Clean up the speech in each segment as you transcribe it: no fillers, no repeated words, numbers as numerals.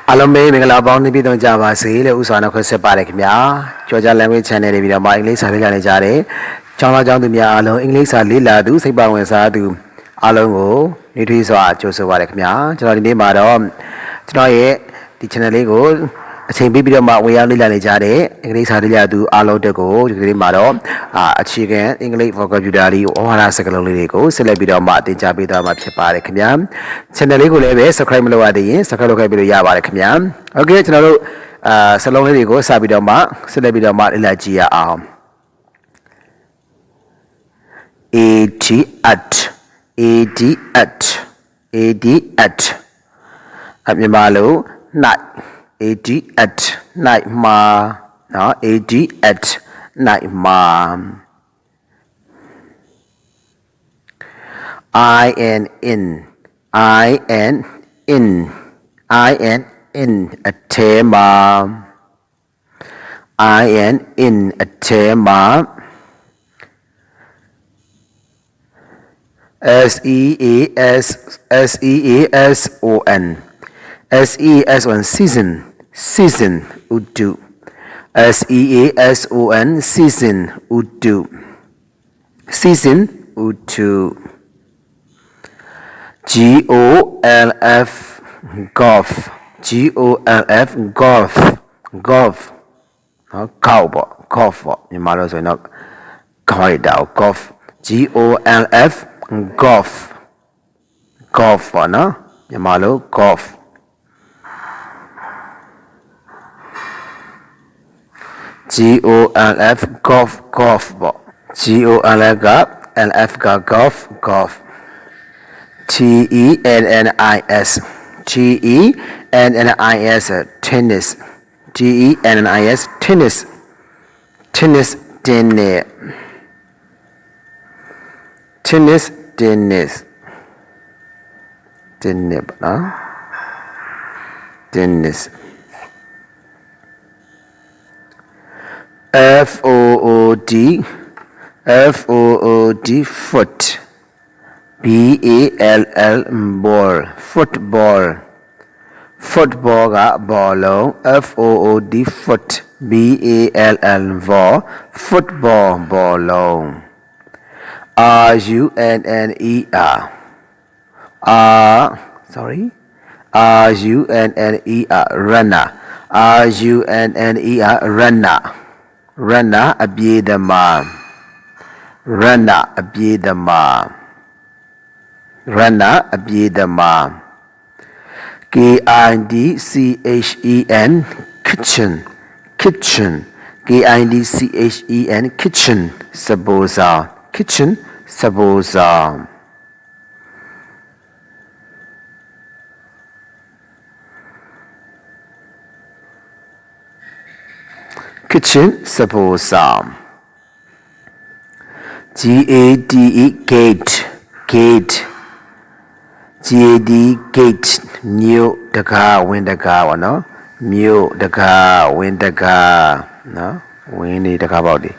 အားလုံးပဲမင်္ဂလာပေါင်းနေ့ပြည့်စုံကြပါစေလို့ဥစွာနှုတ်ခွန်းဆက်ပါတယ်ခင်ဗျာကြော်ကြ language channel တွေပြီးတော့မှအင်္ဂလိပ်စာလေ့လာနေကြတယ်ကျောင်းသားကျောင်းသူများအားလုံးအင်္ဂလိပ်စာလေ့လာသူစိတ်ပါဝင်စားသူအားလုံးကိုနေ့ထွေးစွာကြိုဆိုပါရခင်ဗျာကျွန်တော်ဒီနေ့မှာတော့ကျွန်တော်ရဲ့ဒီ channel လေးကိုအချိန်ပေးပြီးတော့မှဝင်ရောက်လေ့လာနေကြတဲ့အင်္ဂလိပ်စာလေ့လာသူအားလုံးတက်ကိုဒီကနေ့မှာတော့အခြေခံအင်္ဂလိပ် vocabulary ဩဝါဒစကားလုံးလေးတွေကိုဆက်လက်ပြီးတော့မှသင်ကြားပေးသွားမှာဖြစ်ပါတယ်ခင်ဗျာ channel လေးကိုလည်းပဲ subscribe မလုပ်ရသေးရင် subscribe လုပ်ခဲ့ပြီးလို့ရပါတယ်ခင်ဗျာ okay ကျွန်တော်တို့စလုံးလေးတွေကိုစပြီးတော့မှဆက်လက်ပြီးတော့မှလေ့လာကြည့်ရအောင် at အမြန်မာလို night at night မှာနော် at night မှာ in အထဲမှာ အထဲမှာ season udu season udu golf golf နော်ကောက်ပေါ့ golf ပေါ့မြန်မာလိုဆိုရင်တော့ခေါ်ရတာ golf golf ပေါ့နော်မြန်မာလို golf golf ပေါ့ golf က golf tennis tennis food foot ball footballက ball လုံး food foot ball football ball လုံး runner runner အပြေးသမား kitchen kitchen စပိုးစား kitchen စပိုးစား gate gate မြို့တကားဝင်းတကားပေါ့နော်မြို့တကားဝင်းတကားနော်ဝင်းနေတကားပေါ့ဒီ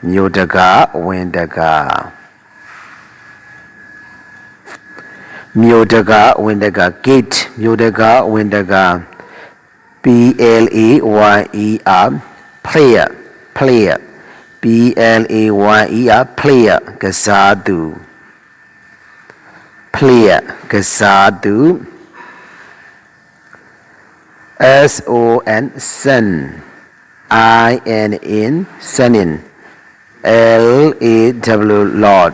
မြို့တကားဝင်းတကား gate မြို့တကားဝင်းတကား player player player ကစားသူ son son son law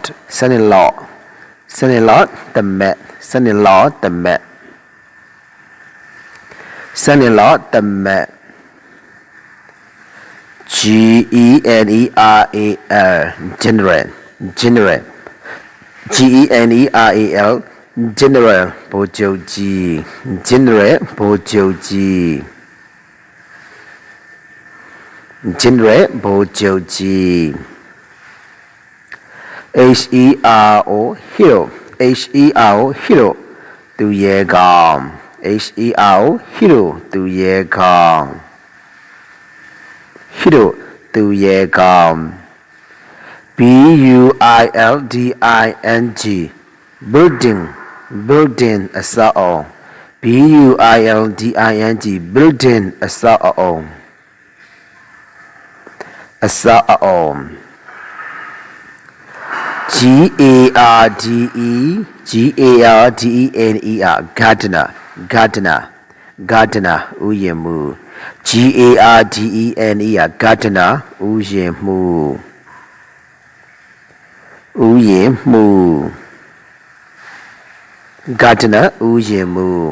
son-in-law တမက် son-in-law တမက် general general ဗိုလ်ချုပ်ကြီး general ဗိုလ်ချုပ်ကြီး hero hero သူရဲကောင်း hero သူရဲကောင်း building building အဆောက်အအုံ building building အဆောက်အအုံအဆောက်အအုံgardener gardener gardener ဥယျာဉ်မှူး gardener gardener ဥယျာဉ်မှူးဥယျာဉ်မှူး gardener ဥယျာဉ်မှူး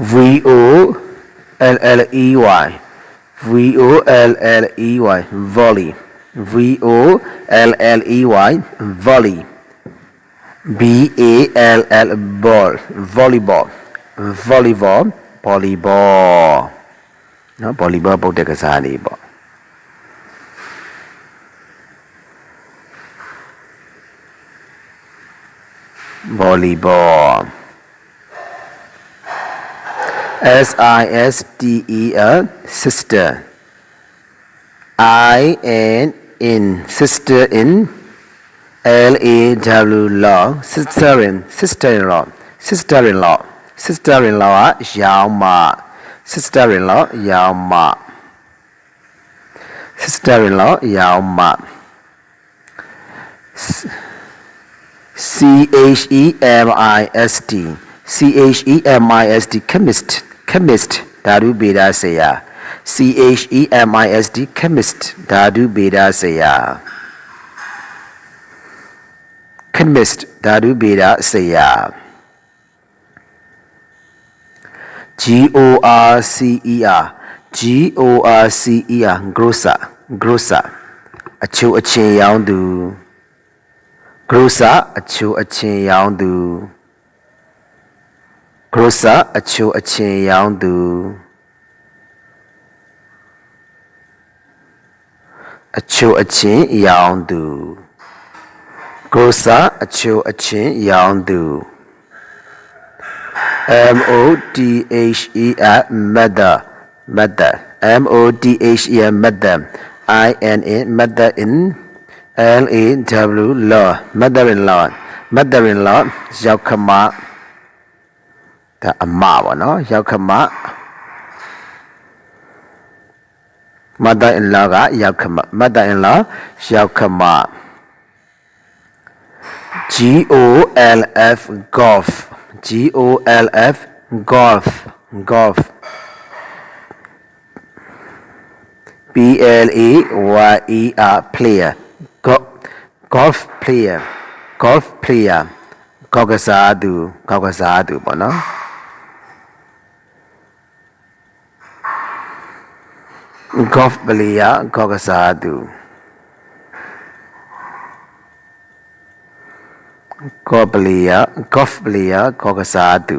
volley volley volley volley ball volleyball volleyball volleyball နော် volleyball ပုတ်တဲ့ကစားလေးပေါ့ volleyball sister in sister in law sister-in-law ယောင်မ sister-in-law ယောင်မ sister-in-law ယောင်မ chemist chemist ဓာတုဗေဒဆရာ chemist ဓာတုဗေဒဆရာ chemist ဓာတုဗေဒဆရာ grocer grocer အချိုအချင်ရောင်းသူ grocer အချိုအချင်ရောင်းသူ grocer အချိုအချင်ရောင်းသူအချိုအချင်ရောင်းသူ grocer အချိုအချင်ရောင်းသူ mother mother mother mother in law mother-in-law mother-in-law ရောက်ခမဒါအမပေါ့နော်ရောက်ခမ mother-in-law ကရောက်ခမ mother-in-law ရောက်ခမ golf golf golf player player golf player golf player ကောက်ကစားသူပေါ့နော် golf player ကောက်ကစားသူ golf player ကောက်ကစားသူ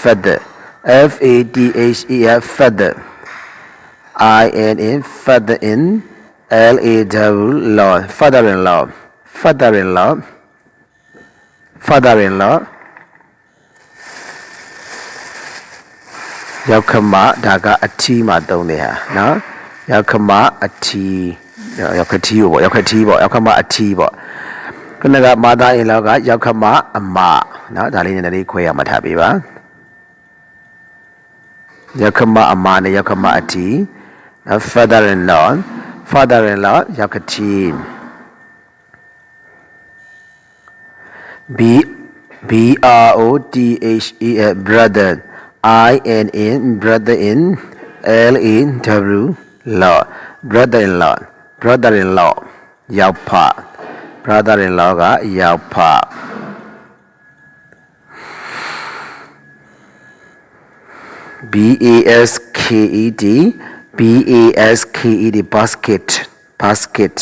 feather feather feather in law father-in-law father-in-law father-in-law ရောက်ခမဒါကအထီးမှာတုံးတယ်ဟာနော်ရောက်ခမအထီးရောက်ခတီးပေါ့ရောက်ခတီးပေါ့ရောက်ခမအထီးပေါ့ခုနကမာသားအင်လောကရောက်ခမအမနော်ဒါလေးနည်းနည်းလေးခွဲရမှထားပေးပါရောက်ခမအမနဲ့ရောက်ခမအထီး father-in-law father-in-law ရောက်ခတီး brother brother in law brother-in-law brother-in-law ရောက်ဖ brother-in-law ကရောက်ဖ basket basket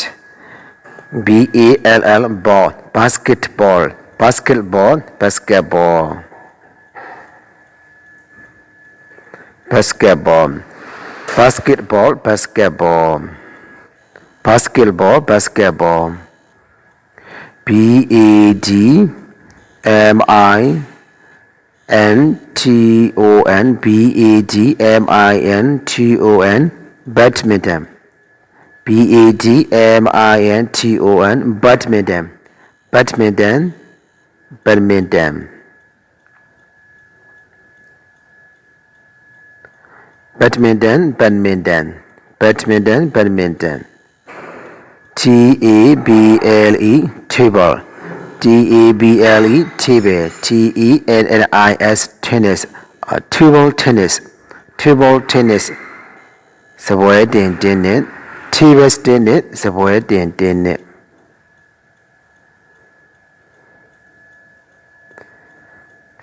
ball basketball basketball basketball basketball basketball basketball basketball basketball badminton badminton badminton badminton badminton badminton badminton badminton badminton badminton table table table table tennis tennis table tennis table tennis စပွဲတင်တင်းနဲ့ table tennis စပွဲတင်တင်းနဲ့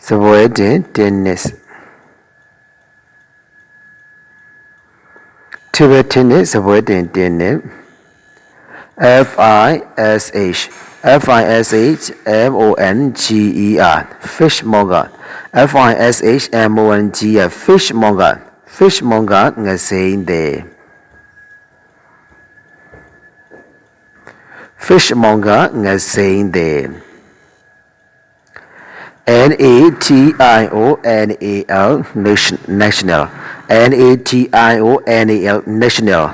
စပွဲတင် tennis table tennis စပွဲတင်တင်းနဲ့ fish monger fishmonger fishmonger fishmonger fishmonger ငစိမ်းတဲ့ fishmonger ငစိမ်းတဲ့ national national national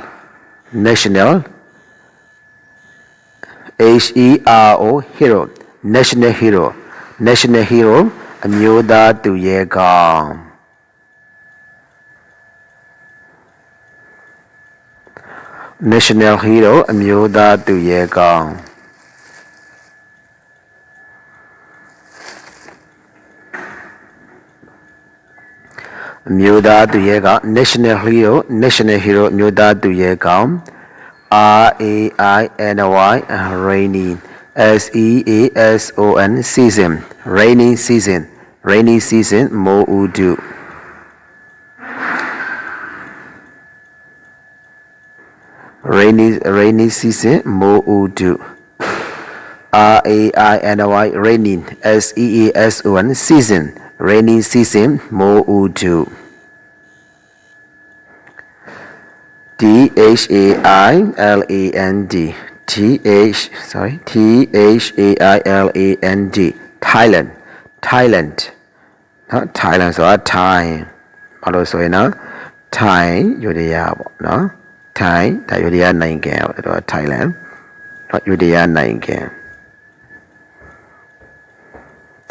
national national hero hero national hero national hero အမျိုးသားသူရဲကောင်း national hero အမျိုးသားသူရဲကောင်း အမျိုးသားသူရဲကောင်း national hero national hero အမျိုးသားသူရဲကောင်း rainy season season rainy season rainy season မိုးဥတု rainy season မိုးဥတု rainy season season rainy season မိုးဥတု thailand thailand thailand နော် thailand ဆိုတာ thai ဘာလို့ဆိုရင်နော် thai ယူရီးယားပေါ့နော် thai ဒါယူရီးယားနိုင်ငံပေါ့တော့ thailand နော်ယူရီးယားနိုင်ငံ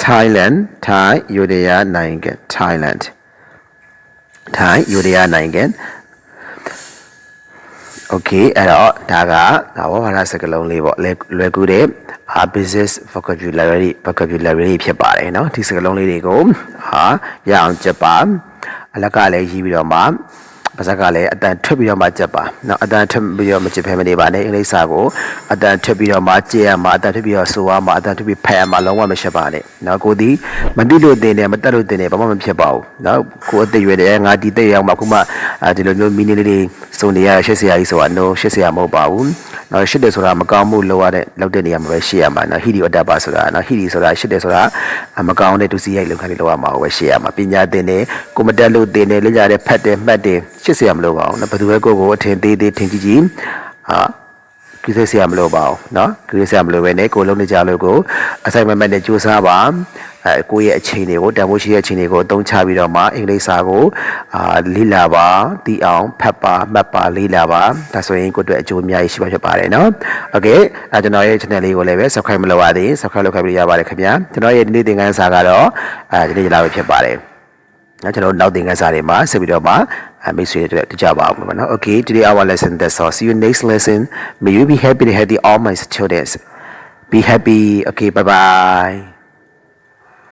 thailand thai ယူရီးယားနိုင်ငံ thailand thai ယူရီးယားနိုင်ငံ okay အဲ့တော့ဒါကဘာသာစကားလုံးလေးပေါ့လွယ်ကူတဲ့ business vocabulary ဖြစ်ပါတယ်เนาะဒီစကားလုံးလေးတွေကိုရအောင်ကြက်ပါအလက်ကလည်းရေးပြီးတော့မှပါဇက်ကလည်းအတန်ထွက်ပြီးတော့မှကြက်ပါเนาะအတန်ထွက်ပြီးတော့မကြက်ဖဲမနေပါနဲ့အင်္ဂလိပ်စာကိုအတန်ထွက်ပြီးတော့မှကြက်ရမှာအတန်ထွက်ပြီးတော့ဆိုရမှာအတန်ထွက်ပြီးဖတ်ရမှာလုံးဝမရှက်ပါနဲ့เนาะကိုဒီမတိလို့တင်တယ်မတက်လို့တင်တယ်ဘာမှမဖြစ်ပါဘူးเนาะကိုအသက်ရွယ်တယ်ငါဒီတက်ရောက်မှခုမှဒီလိုမျိုးမီနီလေးစုံနေရရှက်စရာကြီးဆိုတာ no ရှက်စရာမဟုတ်ပါဘူးเนาะရှက်တယ်ဆိုတာမကောင်းမှုလောက်တဲ့နေရာမှာပဲရှက်ရမှာเนาะဟီဒီအတတ်ပါဆိုတာเนาะဟီဒီဆိုတာရှက်တယ်ဆိုတာမကောင်းတဲ့ဒုစရိုက်လောက်ခါလေးလောက်ရမှာပဲရှက်ရမှာပညာသင်တယ်ကိုမတက်လို့တင်တယ်လေ့လာတယ်ဖတ်တယ်မှတ်တယ်ရှစ်စရာမလိုပါဘူးเนาะဘယ်သူပဲကိုအထင်သေးထင်ကြီးကိစ္စစရာမလိုပါဘူးเนาะကိစ္စစရာမလိုပဲနဲ့ကိုလုံးနေကြလို့ကိုအဆိုင်မမတ်နဲ့ကြိုးစားပါကိုရဲ့အချိန်တွေကိုတန်ဖိုးရှိတဲ့အချိန်တွေကိုအသုံးချပြီးတော့မှအင်္ဂလိပ်စာကိုလေ့လာပါသိအောင်ဖတ်ပါမှတ်ပါလေ့လာပါဒါဆိုရင်ကိုအတွက်အကျိုးအများကြီးရှိပါဖြစ်ပါတယ်เนาะโอเคကျွန်တော်ရဲ့ channel လေးကိုလည်းပဲ subscribe မလုပ်ရသေး subscribe လုပ်ခဲ့ပြီးရပါတယ်ခင်ဗျာကျွန်တော်ရဲ့ဒီနေ့သင်ခန်းစာကတော့ဒီနေ့လာပဲဖြစ်ပါတယ်ကျွန်တော်နောက်သင်ခန်းစာတွေမှာဆက်ပြီးတော့မှမိတ်ဆွေတွေတွေ့ကြပါအောင်ပါနော် Okay today our lesson that's all see you next lesson may you be happy and healthy all my students be happy okay bye bye